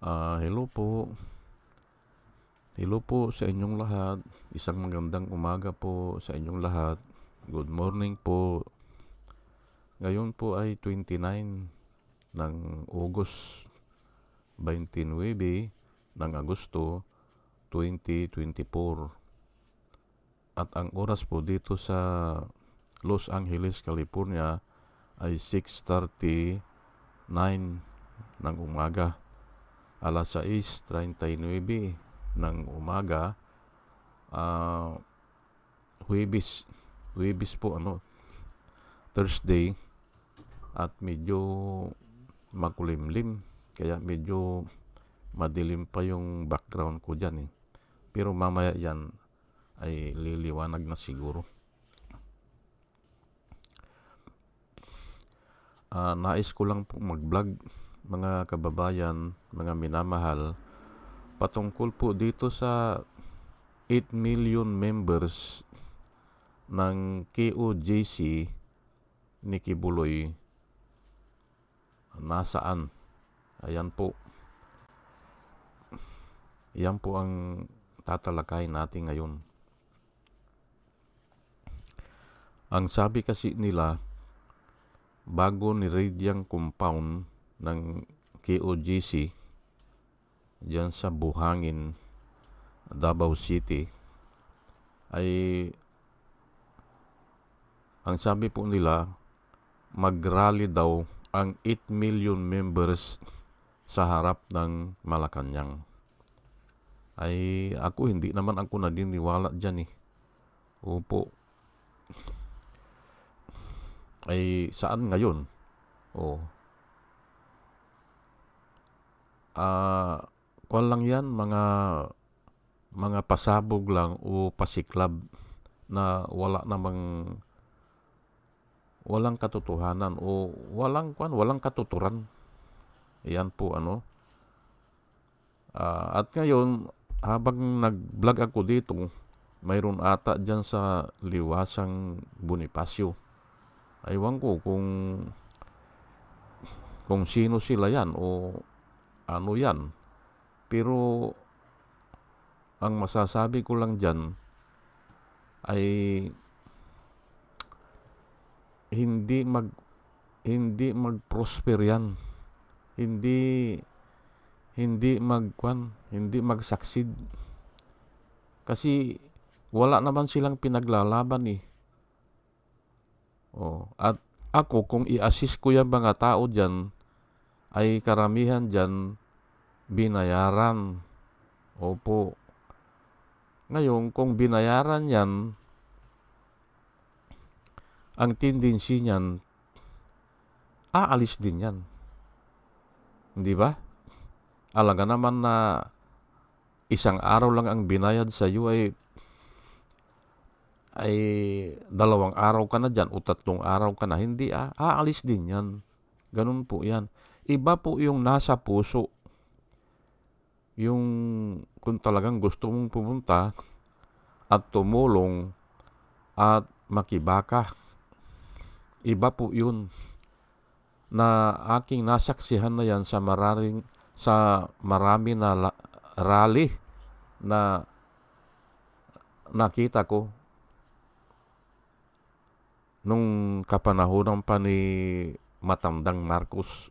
Hello po. Hello po sa inyong lahat. Isang magandang umaga po sa inyong lahat. Good morning po. Ngayon po ay 29 ng August 29 ng Agosto 2024. At ang oras po dito sa Los Angeles, California ay 6:39 ng umaga. Alas 6:39 ng umaga, Huwebes. Huwebes po, Thursday, at medyo makulimlim. Kaya medyo madilim pa yung background ko dyan eh. Pero mamaya yan ay liliwanag na siguro. Nais ko lang po mag-vlog, mga kababayan, mga minamahal, patungkol po dito sa 8 million members ng KOJC ni Kibuloy. Nasaan? Ayan po. Yan po ang tatalakay natin ngayon. Ang sabi kasi nila, bago ni-raid yung compound ng KOJC dyan sa Buhangin, Davao City, ay ang sabi po nila, mag-rally daw ang 8 million members sa harap ng Malacanang. Ay ako, hindi naman ako naniniwala dyan eh. Opo. Ay saan ngayon? Kwan lang yan, mga pasabog lang o pasiklab na walang katotohanan o walang katuturan. Yan po at ngayon, habang nag-vlog ako dito, mayroon ata dyan sa Liwasang Bonifacio. Aywan ko kung sino sila yan o ano yan. Pero ang masasabi ko lang dyan ay hindi mag-prosper yan. Hindi mag-succeed. Kasi wala naman silang pinaglalaban eh. At ako, kung i-assist ko yung mga tao dyan, ay karamihan dyan binayaran. Opo. Ngayon, kung binayaran yan, ang tendency niyan, aalis din yan. Hindi ba? Alaga naman na isang araw lang ang binayad sa iyo ay 2 araw ka na dyan o 3 araw ka na. Hindi aalis din yan. Ganun po yan. Iba po yung nasa puso. Yung kung talagang gusto mong pumunta at tumulong at makibaka. Iba po yun. Na aking nasaksihan na yan sa marami na rally na nakita ko nung kapanahonan pa ni matandang Marcos.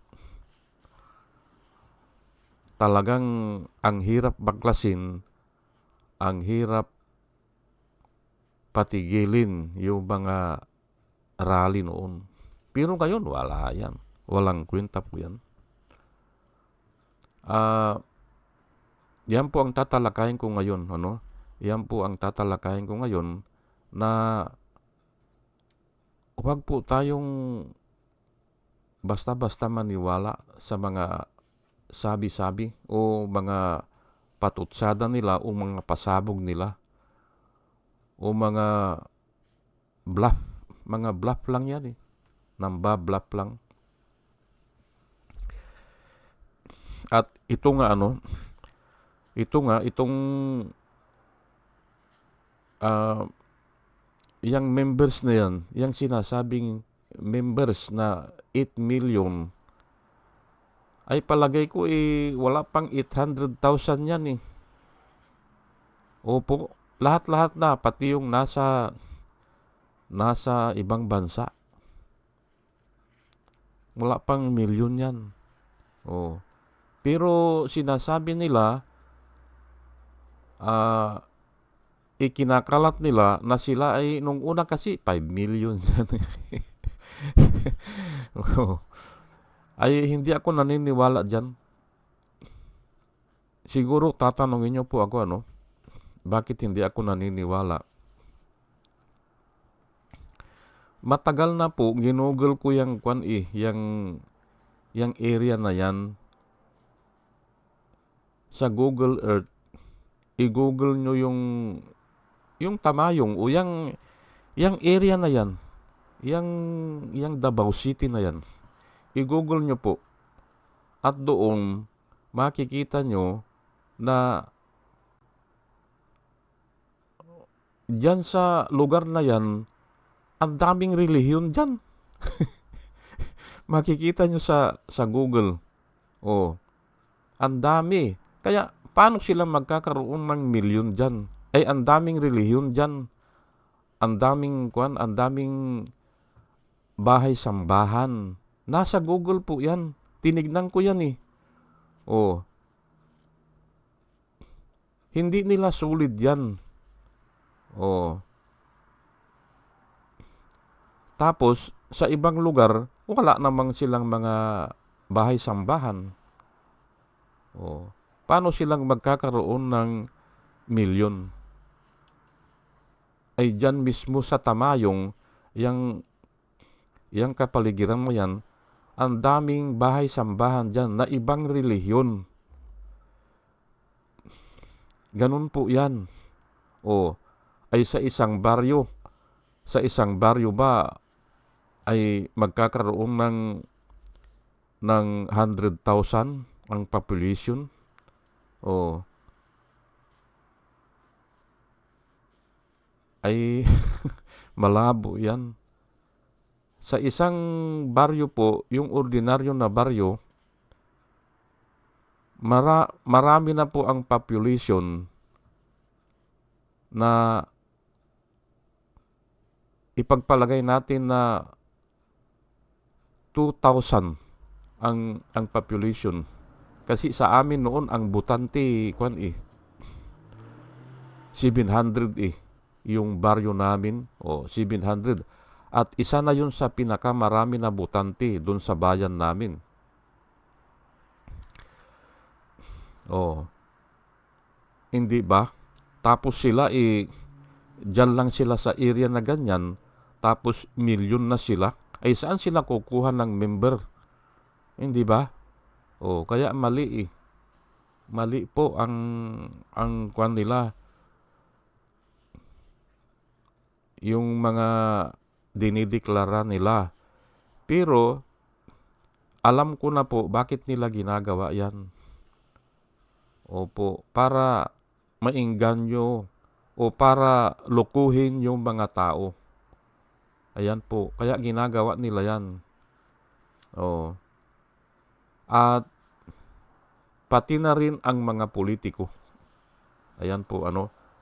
Talagang ang hirap baklasin, ang hirap patigilin yung mga rally noon. Pero ngayon, wala yan. Walang kwenta po yan. Yan po ang tatalakayin ko ngayon. Yan po ang tatalakayin ko ngayon na huwag po tayong basta-basta maniwala sa mga sabi-sabi o mga patutsada nila o mga pasabog nila o mga bluff. Mga bluff lang yan eh. Namba-bluff lang. At itong yung members na yan, yung sinasabing members na 8 million ay palagay ko wala pang 800,000 yan eh. Opo, lahat-lahat na, pati yung nasa ibang bansa. Wala pang milyon yan. Oh. Pero sinasabi nila, ikinakalat nila na sila ay nung una kasi 5 million yan. Ay hindi ako naniniwala dyan. Siguro tatanungin niyo po ako bakit hindi ako naniniwala. Matagal na po ginugol ko yung yung area na yan sa Google Earth. I-google nyo yung Tamayong o yung area na yan. Yung Davao City na yan. I-google nyo po. At doon makikita nyo na dyan sa lugar na yan, ang daming relihiyon dyan. Makikita nyo sa Google. Oh, ang dami. Kaya, paano sila magkakaroon ng milyon dyan? Ay, ang daming relihiyon dyan. Ang daming bahay-sambahan. Nasa Google po yan. Tinignan ko yan eh. Oh, hindi nila sulit yan. Oh. Tapos, sa ibang lugar, wala namang silang mga bahay-sambahan. Oh. Paano silang magkakaroon ng milyon? Ay dyan mismo sa Tamayong, yung kapaligiran mo yan, ang daming bahay-sambahan dyan na ibang relihiyon. Ganun po yan. Oh. Ay sa isang baryo ba ay magkakaroon ng 100,000 ang population? O ay malabo yan. Sa isang baryo po, yung ordinaryo na baryo, marami na po ang population na ipagpalagay natin na 2,000 ang population. Kasi sa amin noon ang butante 700 yung baryo namin 700 at isa na yun sa pinakamarami na butante doon sa bayan namin. Hindi ba? Tapos sila dyan lang sila sa area na ganyan, tapos milyon na sila. Ay saan sila kukuha ng member? Hindi ba? Kaya mali Mali po ang kwan nila. Yung mga dinideklara nila. Pero alam ko na po bakit nila ginagawa yan. Opo, para maingganyo o para lukuhin yung mga tao. Ayan po, kaya ginagawa nila yan. At pati na rin ang mga politiko. Ayan po,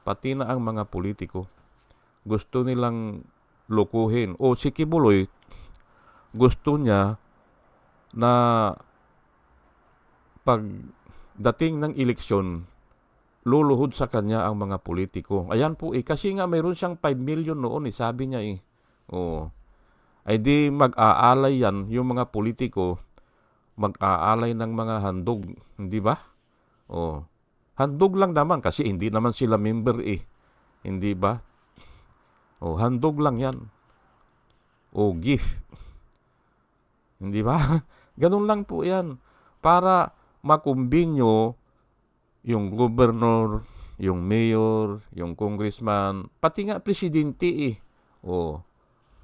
pati na ang mga politiko. Gusto nilang lukuhin. Si Kibuloy, gusto niya na pagdating ng eleksyon, luluhod sa kanya ang mga politiko. Ayan po kasi nga mayroon siyang 5 million noon sabi niya ay di mag-aalay yan, yung mga politiko, mag-aalay ng mga handog, hindi ba? Handog lang naman kasi hindi naman sila member hindi ba? Handog lang yan. Gift. Hindi ba? Ganun lang po yan. Para makumbinyo yung governor, yung mayor, yung congressman, pati nga presidente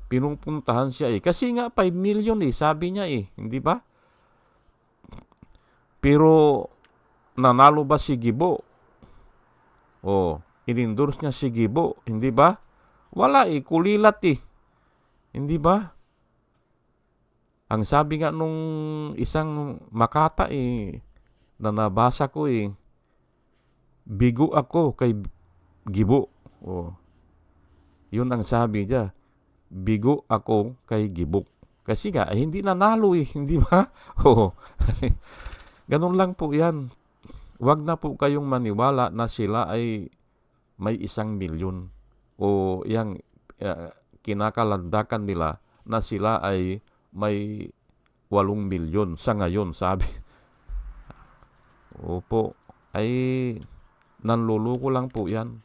pinupuntahan siya kasi nga 5 million sabi niya hindi ba? Pero nanalo ba si Gibo? In-endorse niya si Gibo, hindi ba? Wala kulilat hindi ba? Ang sabi nga nung isang Makata na nabasa ko bigo ako kay Gibo. Oh, yun ang sabi niya. Bigo ako kay Gibo. Kasi nga, hindi nanalo hindi ba? Oo. Ganun lang po yan. Huwag na po kayong maniwala na sila ay may 1,000,000 o yang kinakalandakan nila na sila ay may 8,000,000 sa ngayon, sabi. Opo, ay nanluluko lang po yan.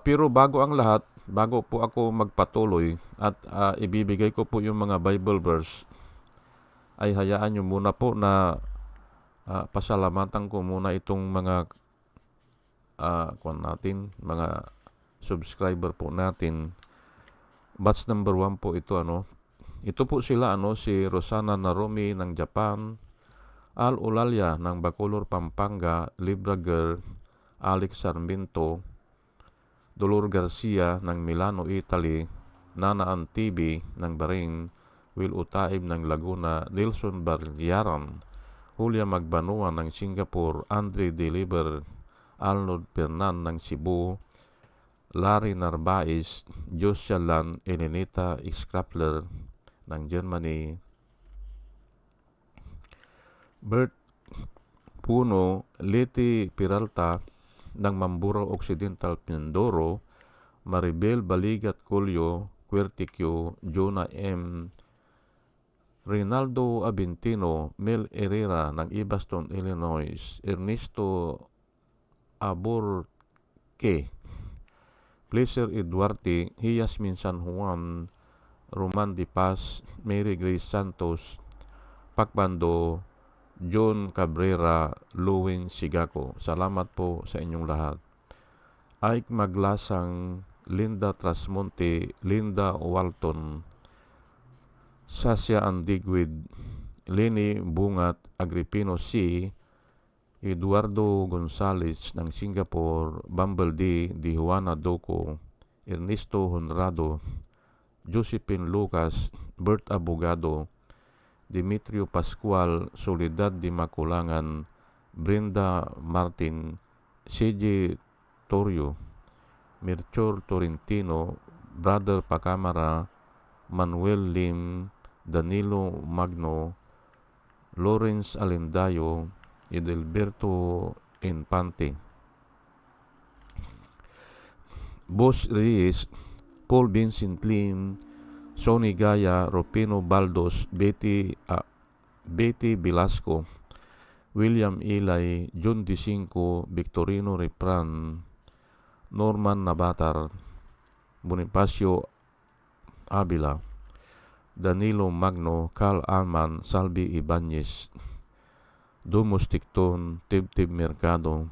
Pero bago ang lahat, bago po ako magpatuloy at ibibigay ko po yung mga Bible verse, ay hayaan nyo muna po na pasalamatan ko muna itong mga mga subscriber po natin. Batch number 1 po ito, Ito po sila, si Rosana Narumi ng Japan, Al Olalia ng Bacolor, Pampanga, Libra Girl, Alex Sarmiento, Dolor Garcia ng Milano, Italy, Nana Antibi ng Bahrain, Will Utaib ng Laguna, Nelson Barliaran, Julia Magbanua ng Singapore, Andre Deliver, Arnold Pernan ng Cebu, Larry Narvaez, Josialan Elenita Skrapler ng Germany, Bert Puno, Leti Peralta ng Mamburao Occidental, Mindoro, Maribel Baligat Colio, Quertiquio, Jonah M. Rinaldo Abintino, Mel Herrera ng Evanston, Illinois, Ernesto Aborque, Pleasure Eduarte, Yasmin San Juan, Roman Di Paz, Mary Grace Santos, Pacbando, John Cabrera, Luwin Sigako. Salamat po sa inyong lahat. Ike Maglasang, Linda Trasmonte, Linda Walton, Sasha Andigwid, Lenny Bungat, Agripino C., Eduardo Gonzales ng Singapore, Bumble D. Juana Doco, Ernesto Honrado, Josephine Lucas, Bert Abogado, Demetrio Pascual, Soledad Di Maculangan, Brenda Martin, CJ Torio, Melchor Torrentino, Brother Pacamara, Manuel Lim, Danilo Magno, Lawrence Alendayo, Edelberto Infante, Boss Reyes, Paul Vincent Lim, Sonny Gaya, Rupino Baldos, Betty Velasco, William Ilay, John D5, Victorino Repran, Norman Nabatar, Bonifacio Avila, Danilo Magno, Carl Alman, Salvi Ibanez, Dumus Ticton, Tib Mercado,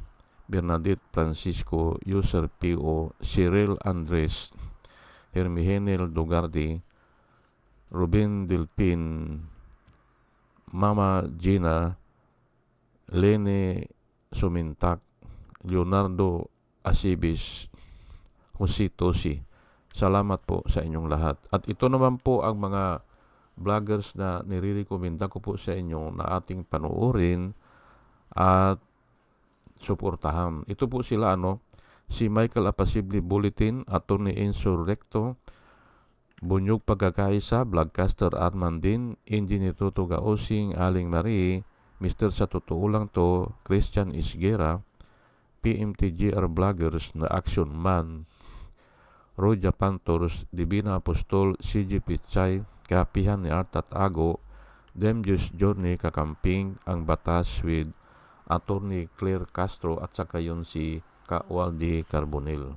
Bernadette Francisco, User P.O., Cyril Andres, Hermihenel Dugardi, Ruben Delpin, Mama Gina, Lene Sumintak, Leonardo Asibis, Jose Tosi. Salamat po sa inyong lahat. At ito naman po ang mga vloggers na nire-recommenda ko po sa inyo na ating panoorin at suportahan. Ito po sila, si Michael Apasible Bulletin, Atty. Enzo Recto, Bunyog Pagkakaisa, Vlogcaster Armandin, Engineer Toto Gaosing, Aling Marie, Mr. Sa Totoo Lang To, Christian Isguera, PMTGR Vloggers na Action Man, Roja Pantors, Divina Apostol, CG Pichay, Kapihan ni Artat Ago, Demjus Journey Kakamping, Ang Batas with Attorney Claire Castro at saka yun si Kawaldi Carbonell.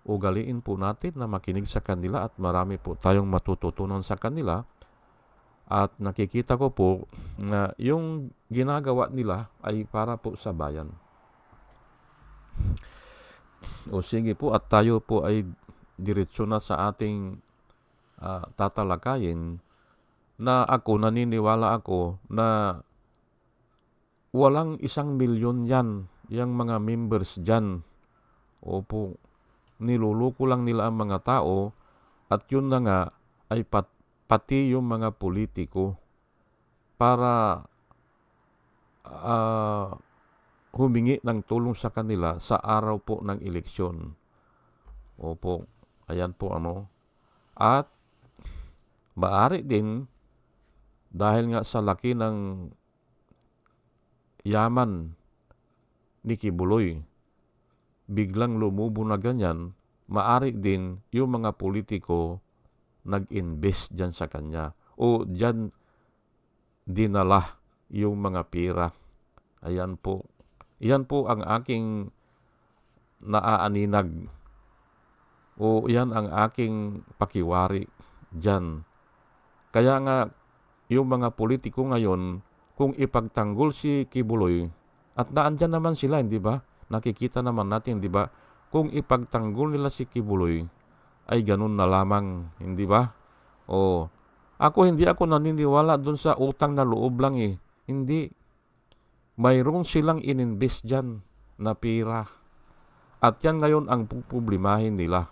Ugaliin po natin na makinig sa kanila at marami po tayong matututunan sa kanila. At nakikita ko po na yung ginagawa nila ay para po sa bayan. O sige po, at tayo po ay diretso na sa ating tatalakayin na naniniwala ako na walang 1,000,000 yan, yung mga members dyan. Opo, niluluko lang nila ang mga tao At yun na nga ay pati yung mga politiko para humingi ng tulong sa kanila sa araw po ng eleksyon. Opo, ayan po At maaari din dahil nga sa laki ng yaman ni Kibuloy, biglang lumubo na ganyan, maaari din yung mga politiko nag-invest dyan sa kanya o dyan dinala yung mga pira. Ayan po. Yan po ang aking naaaninag o yan ang aking pakiwari dyan. Kaya nga, yung mga politiko ngayon, kung ipagtanggol si Kibuloy, at naandyan naman sila, hindi ba? Nakikita naman natin, hindi ba? Kung ipagtanggol nila si Kibuloy, ay ganun na lamang, hindi ba? Hindi ako naniniwala dun sa utang na loob lang eh. Hindi. Mayroon silang ininvest dyan na pira. At yan ngayon ang problemahin nila.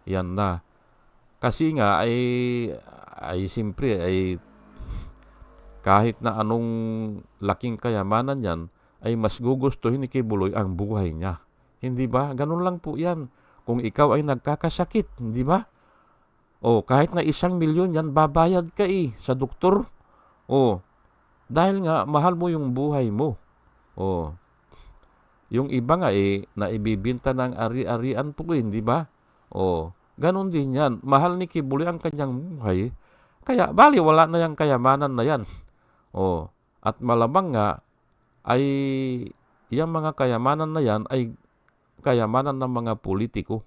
Yan na. Kasi nga ay simpre ay kahit na anong laking kayamanan yan, ay mas gugustuhin ni Kibuloy ang buhay niya. Hindi ba? Ganun lang po yan. Kung ikaw ay nagkakasakit, hindi ba? Kahit na 1,000,000 yan, babayad ka sa doktor. Dahil nga, mahal mo yung buhay mo. Yung iba nga naibibinta ng ari-arian po hindi ba? Ganun din yan. Mahal ni Kibuloy ang kanyang buhay. Kaya, wala na yung kayamanan na yan. At malamang nga, ay yung mga kayamanan na yan ay kayamanan ng mga politiko.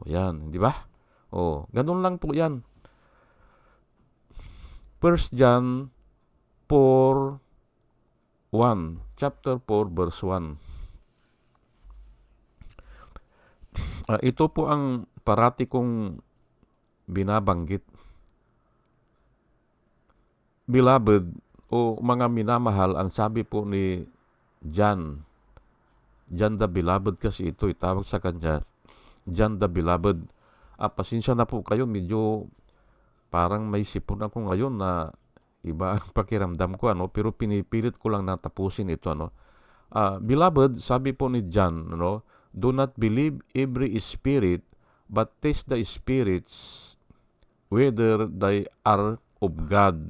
Yan, di ba? Ganun lang po yan. 1 John 4:1, chapter 4, verse 1. Ito po ang parati kong binabanggit. Beloved, mga minamahal, ang sabi po ni John the Beloved kasi ito, itawag sa kanya, John the Beloved. Pasensya na po kayo, medyo parang may sipon ako ngayon na iba ang pakiramdam ko, pero pinipilit ko lang na tapusin ito, Beloved, sabi po ni John, do not believe every spirit, but test the spirits whether they are of God,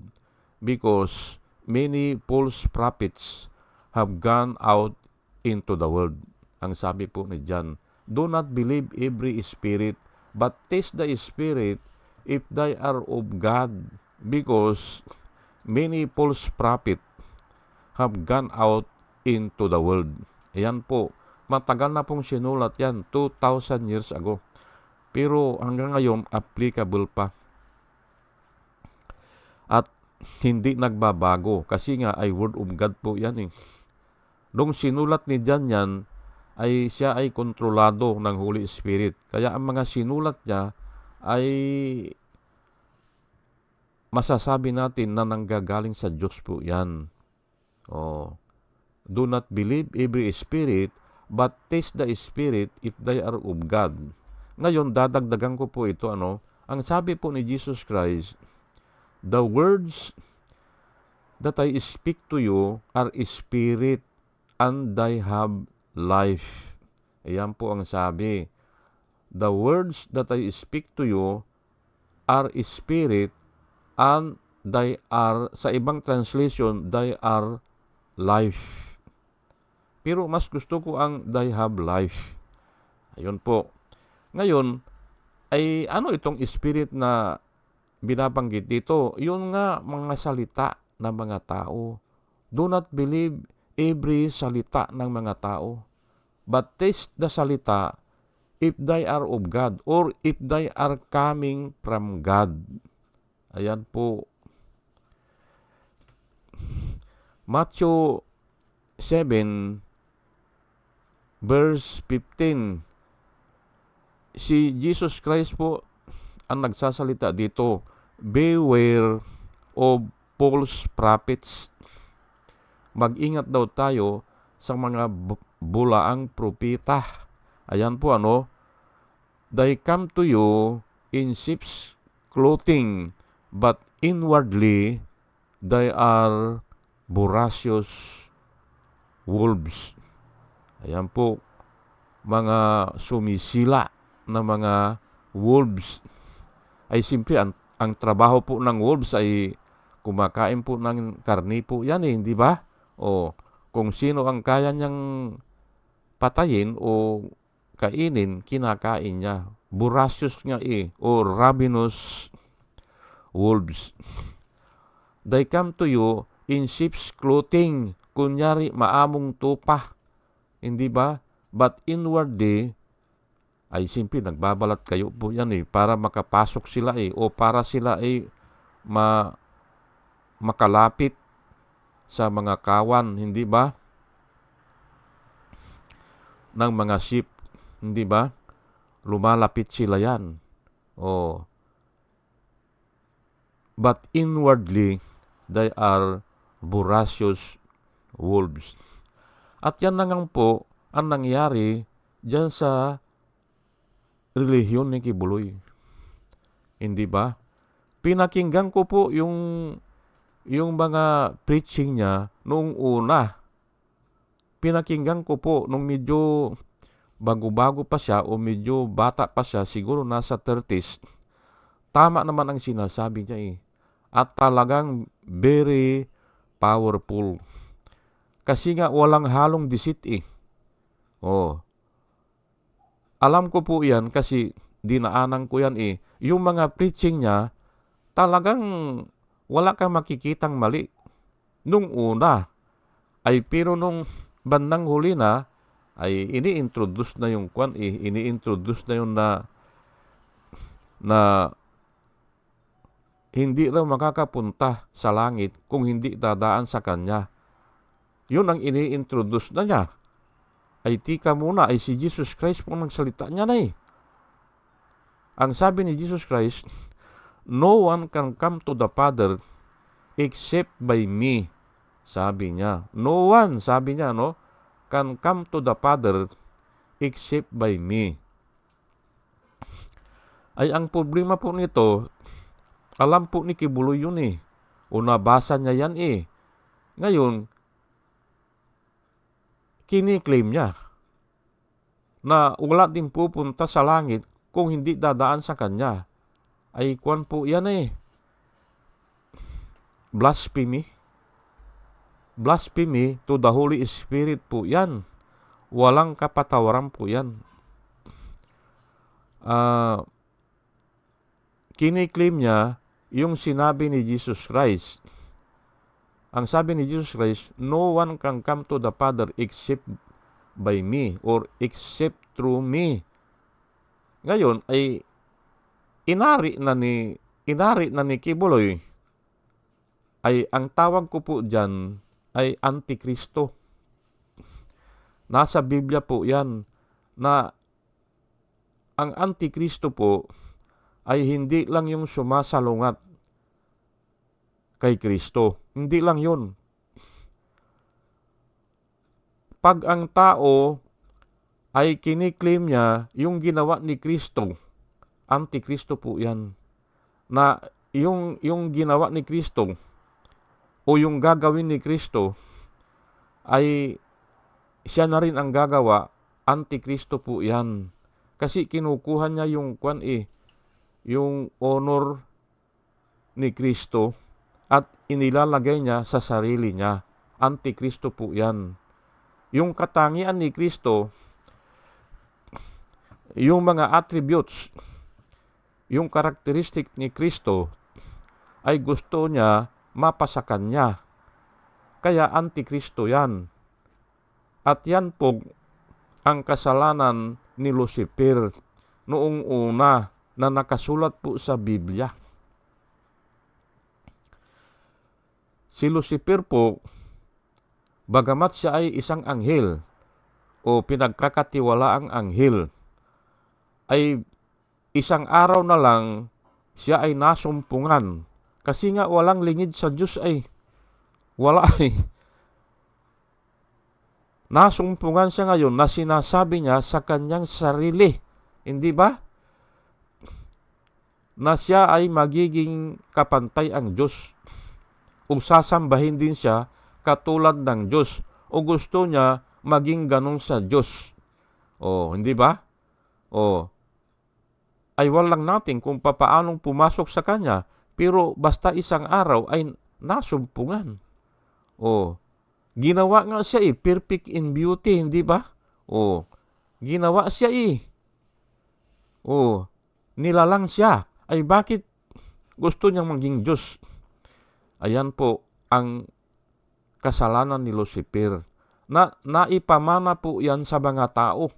because many false prophets have gone out into the world. Ang sabi po ni John, do not believe every spirit, but test the spirit if they are of God, because many false prophets have gone out into the world. Ayan po, matagal na pong sinulat yan, 2,000 years ago. Pero hanggang ngayon, applicable pa. At hindi nagbabago kasi nga ay word of God po yan. Nung sinulat ni John yan, siya ay kontrolado ng Holy Spirit. Kaya ang mga sinulat niya ay masasabi natin na nanggagaling sa Diyos po yan. Do not believe every spirit, but test the spirit if they are of God. Ngayon, dadagdagan ko po ito, ang sabi po ni Jesus Christ, the words that I speak to you are spirit and they have life. Ayan po ang sabi. The words that I speak to you are spirit and they are, sa ibang translation, they are life. Pero mas gusto ko ang they have life. Ayun po. Ngayon, ay ano itong spirit na binabanggit dito? Yun nga, mga salita ng mga tao. Do not believe every salita ng mga tao, but test the salita if they are of God or if they are coming from God. Ayan po. Matthew 7, verse 15. Si Jesus Christ po ang nagsasalita dito, beware of false prophets. Mag-ingat daw tayo sa mga bulaang propeta. Ayan po they come to you in sheep's clothing, but inwardly they are voracious wolves. Ayan po, mga sumisila na mga wolves. Ay simple, ang trabaho po ng wolves ay kumakain po ng karni po yan hindi ba? O kung sino ang kaya niyang patayin o kainin, kinakain niya. Voracious nga o ravenous wolves. They come to you in sheep's clothing. Kunyari, maamong tupa. Hindi ba? But inwardly, ay simple, nagbabalat kayo po yan para makapasok sila o para sila makalapit sa mga kawan, hindi ba? Ng mga sheep, hindi ba? Lumalapit sila yan. But inwardly, they are voracious wolves. At yan na nga po ang nangyari dyan sa relihiyon ni Kibuloy. Hindi ba? Pinakinggan ko po yung mga preaching niya noong una. Pinakinggan ko po nung medyo bago-bago pa siya o medyo bata pa siya, siguro nasa 30s. Tama naman ang sinasabi niya At talagang very powerful. Kasi nga walang halong deceit Alam ko po yan kasi dinaanan ko yan Yung mga preaching niya, talagang wala kang makikitang mali. Nung una, pero nung bandang huli na, ay ini-introduce na yung ini-introduce na yung na hindi raw makakapunta sa langit kung hindi dadaan sa kanya. Yun ang ini-introduce na niya. Ay tika muna, ay si Jesus Christ po nagsalita niya na Ang sabi ni Jesus Christ, no one can come to the Father except by me. Sabi niya. No one, sabi niya, can come to the Father except by me. Ay ang problema po nito, alam po ni Kibuloy yun O nabasa niya yan Ngayon, kiniklaim niya na wala din pupunta sa langit kung hindi dadaan sa kanya. Ay kwan po yan blasphemy. Blasphemy to the Holy Spirit po yan. Walang kapatawaran po yan. Kiniklaim niya yung sinabi ni Jesus Christ. Ang sabi ni Jesus Christ, no one can come to the Father except by me or except through me. Ngayon ay inari na ni Kibuloy ay ang tawag ko po dyan ay Antikristo. Nasa Biblia po yan na ang Antikristo po ay hindi lang yung sumasalungat kay Kristo. Hindi lang yun. Pag ang tao ay kiniklaim niya yung ginawa ni Kristo, Antikristo po yan. Na yung ginawa ni Kristo o yung gagawin ni Kristo ay siya na rin ang gagawa, Antikristo po yan. Kasi kinukuha niya yung yung honor ni Kristo at inilalagay niya sa sarili niya. Antikristo po yan. Yung katangian ni Kristo, yung mga attributes, yung karakteristik ni Kristo ay gusto niya mapasa kanya. Kaya Antikristo yan. At yan po ang kasalanan ni Lucifer noong una na nakasulat po sa Biblia. Si Lucifer po, bagamat siya ay isang anghel o pinagkakatiwalaang anghel, ay isang araw na lang siya ay nasumpungan. Kasi nga walang lingid sa Diyos wala Nasumpungan siya ngayon na sinasabi niya sa kanyang sarili. Hindi ba? na siya ay magiging kapantay ang Diyos o sasambahin din siya katulad ng Diyos o gusto niya maging ganun sa Diyos. Hindi ba? Ay walang natin kung papaanong pumasok sa Kanya, pero basta isang araw ay nasumpungan. Ginawa nga siya perfect in beauty, hindi ba? Ginawa siya nilalang siya. Ay bakit gusto niyang maging Diyos? Ayan po ang kasalanan ni Lucifer. Naipamana po yan sa mga tao.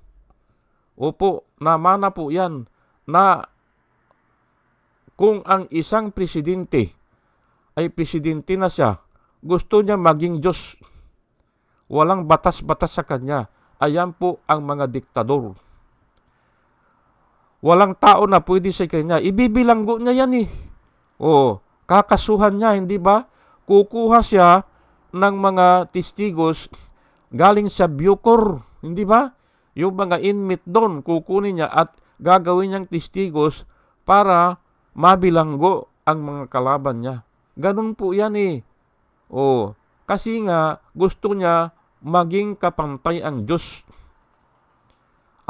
Namana po yan na kung ang isang presidente ay presidente na siya, gusto niya maging Diyos. Walang batas-batas sa kanya. Ayan po ang mga diktador. Walang tao na pwede sa kanya. Ibibilanggo niya yan kakasuhan niya, hindi ba? Kukuha siya ng mga testigos galing sa Bucor, hindi ba? Yung mga inmate doon, kukunin niya at gagawin niyang testigos para mabilanggo ang mga kalaban niya. Ganun po yan kasi nga gusto niya maging kapantay ang Diyos.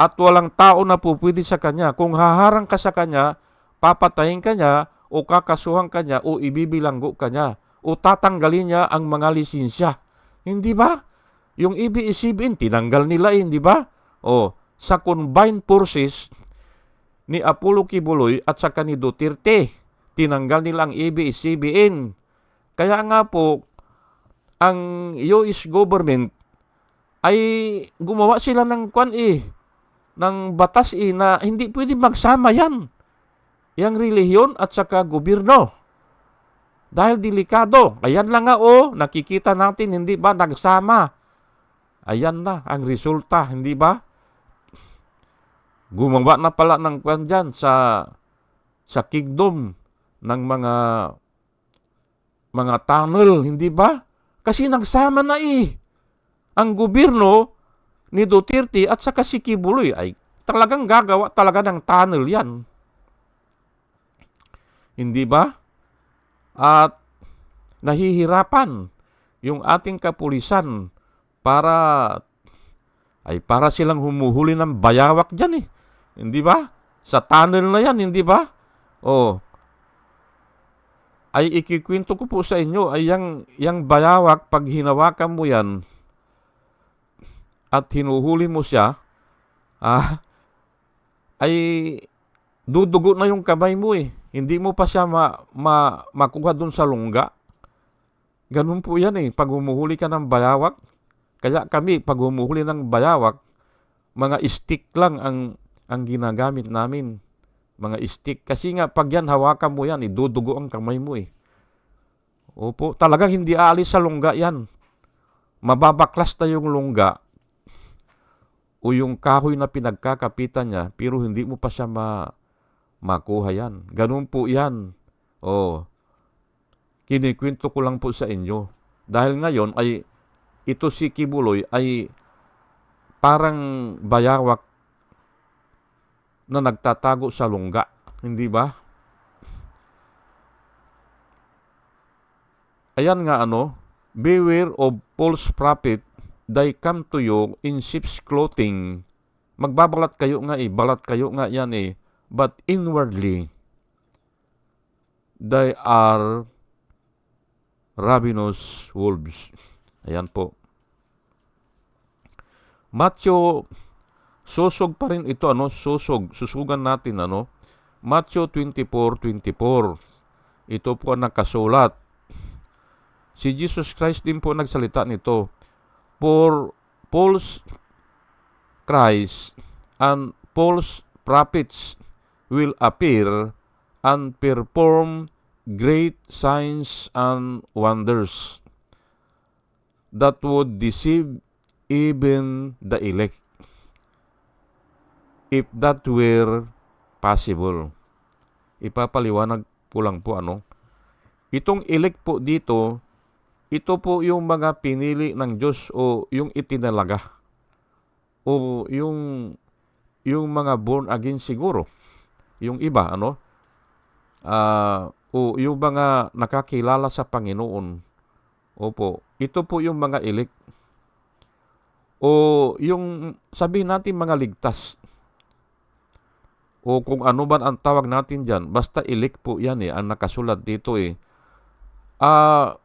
At walang tao na po pwede sa kanya. Kung haharang ka sa kanya, papatayin ka niya, o kakasuhan ka niya, o ibibilanggo ka niya, o tatanggalin niya ang mga lisensya. Hindi ba? Yung ABS-CBN, tinanggal nila hindi ba? Sa combined forces ni Apollo Kibuloy at saka ni Duterte, tinanggal nila ang ABS-CBN. Kaya nga po, ang US government ay gumawa sila ng ng batas na hindi pwede magsama yan. Yang relihiyon at saka gobyerno. Dahil delikado. Ayan lang nga nakikita natin, hindi ba, nagsama. Ayan na ang resulta, hindi ba? Gumawa na pala ng kwan dyan sa kingdom ng mga tunnel, hindi ba? Kasi nagsama na ang gobyerno ni Duterte at saka si Kibuloy ay talagang gagawa talaga ng tunnel yan. Hindi ba? At nahihirapan yung ating kapulisan para silang humuhuli ng bayawak dyan Hindi ba? Sa tunnel na yan, hindi ba? Ay ikikwento ko po sa inyo ay yang bayawak, pag hinawakan mo yan at hinuhuli mo siya, ay dudugo na yung kamay mo Hindi mo pa siya makuha dun sa lungga. Ganun po yan pag humuhuli ka ng bayawak. Kaya kami, pag humuhuli ng bayawak, mga stick lang ang ginagamit namin. Mga stick. Kasi nga, pag yan, hawakan mo yan, dudugo ang kamay mo Opo, talagang hindi aalis sa lungga yan. Mababaklas na yung lungga o yung kahoy na pinagkakapitan niya, pero hindi mo pa siya makuha yan. Ganun po yan. Kinikwento ko lang po sa inyo. Dahil ngayon ay ito si Kibuloy ay parang bayawak na nagtatago sa lungga. Hindi ba? Ayan nga beware of false prophet, they come to you in sheep's clothing. Magbabalat kayo nga balat kayo nga yan but inwardly, they are ravenous wolves. Ayan po. Matthew, susog pa rin ito, susugan natin, Matthew 24:24. Ito po ang nakasulat. Si Jesus Christ din po nagsalita nito. For false Christ and false prophets will appear and perform great signs and wonders that would deceive even the elect, if that were possible. Ipapaliwanag ko lang po itong elect po dito, ito po yung mga pinili ng Diyos o yung itinalaga o yung mga born again siguro. Yung iba, o yung mga nakakilala sa Panginoon. Opo, ito po yung mga elect. O yung sabihin natin mga ligtas. O kung ano man ang tawag natin dyan, basta elect po yan ang nakasulat dito Ah,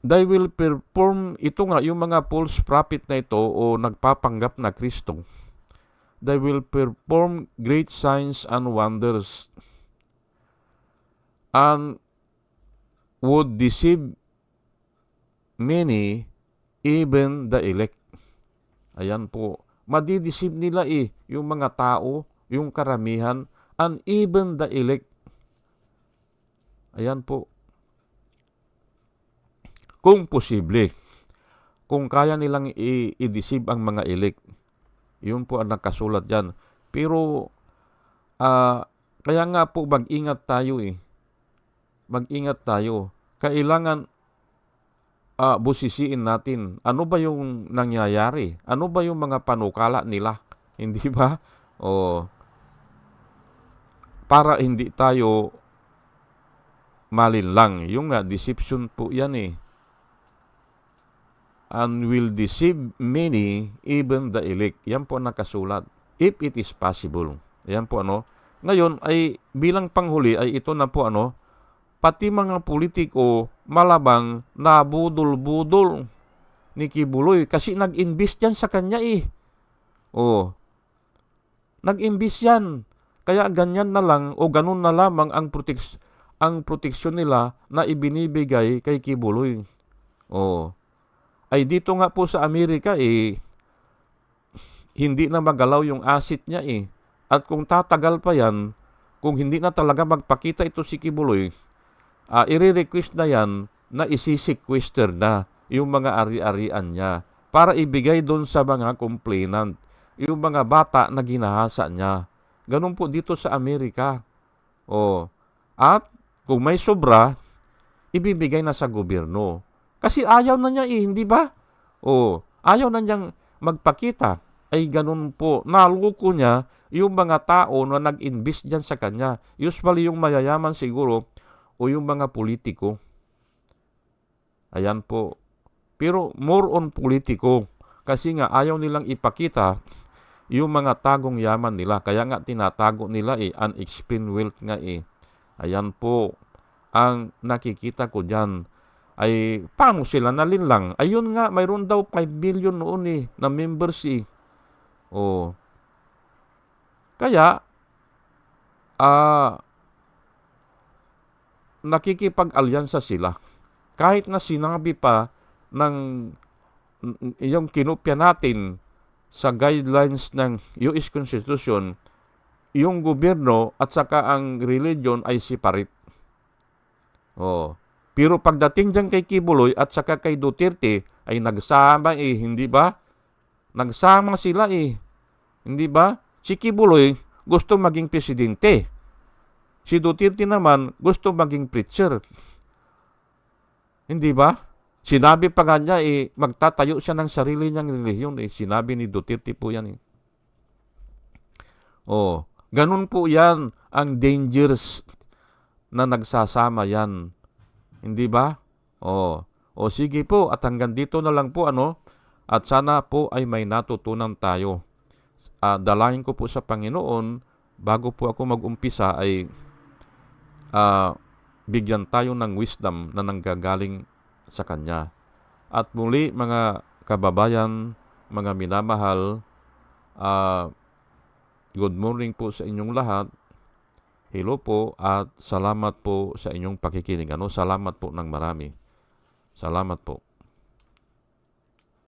they will perform, ito nga, yung mga false prophet na ito o nagpapanggap na Kristo, they will perform great signs and wonders and would deceive many, even the elect. Ayan po. Madideceive nila yung mga tao, yung karamihan, and even the elect. Ayan po. Kung posible, kung kaya nilang i-deceive ang mga elect, yun po ang nakasulat dyan. Pero, kaya nga po mag-ingat tayo Mag-ingat tayo. Kailangan busisiin natin. Ano ba yung nangyayari? Ano ba yung mga panukala nila? Hindi ba? O, para hindi tayo malinlang. Yung deception po yan And will deceive many, even the elect. Yan po nakasulat. If it is possible. Yan po Ngayon ay bilang panghuli ay ito na po pati mga politiko malabang na budol-budol ni Kibuloy kasi nag-invest yan sa kanya nag-invest yan. Kaya ganyan na lang o ganun na lamang ang proteksyon nila na ibinibigay kay Kibuloy. Ay dito nga po sa Amerika hindi na magalaw yung asset niya At kung tatagal pa yan, kung hindi na talaga magpakita ito si Kibuloy, i-request na yan na isi-sequester na yung mga ari-arian niya para ibigay doon sa mga complainant, yung mga bata na ginahasa niya. Ganun po dito sa Amerika. At kung may sobra, ibibigay na sa gobyerno. Kasi ayaw na niya hindi ba? Ayaw na niyang magpakita. Ay ganun po. Naloko niya yung mga tao na nag-invest dyan sa kanya. Usually yung mayayaman siguro o yung mga politiko. Ayan po. Pero more on politiko. Kasi nga ayaw nilang ipakita yung mga tagong yaman nila. Kaya nga tinatago nila unexplained wealth nga Ayan po. Ang nakikita ko dyan ay paano sila nalinlang? Ayun nga, mayroon daw 5 billion noon na members Kaya, nakikipag-alyansa sila. Kahit na sinabi pa ng yung kinopya natin sa guidelines ng US Constitution, yung gobyerno at saka ang religion ay separate. Pero pagdating dyan kay Kibuloy at saka kay Duterte ay nagsama hindi ba? Nagsama sila Hindi ba? Si Kibuloy gusto maging presidente. Si Duterte naman gusto maging preacher. Hindi ba? Sinabi pa nga niya magtatayo siya ng sarili niyang relihiyon Sinabi ni Duterte po yan ganun po yan ang dangers na nagsasama yan. Hindi ba? Sige po at hanggang dito na lang po at sana po ay may natutunan tayo. Dalahin ko po sa Panginoon bago po ako mag-umpisa ay bigyan tayo ng wisdom na nanggagaling sa Kanya. At muli mga kababayan, mga minamahal, good morning po sa inyong lahat. Hello po at salamat po sa inyong pakikinig. Salamat po ng marami. Salamat po.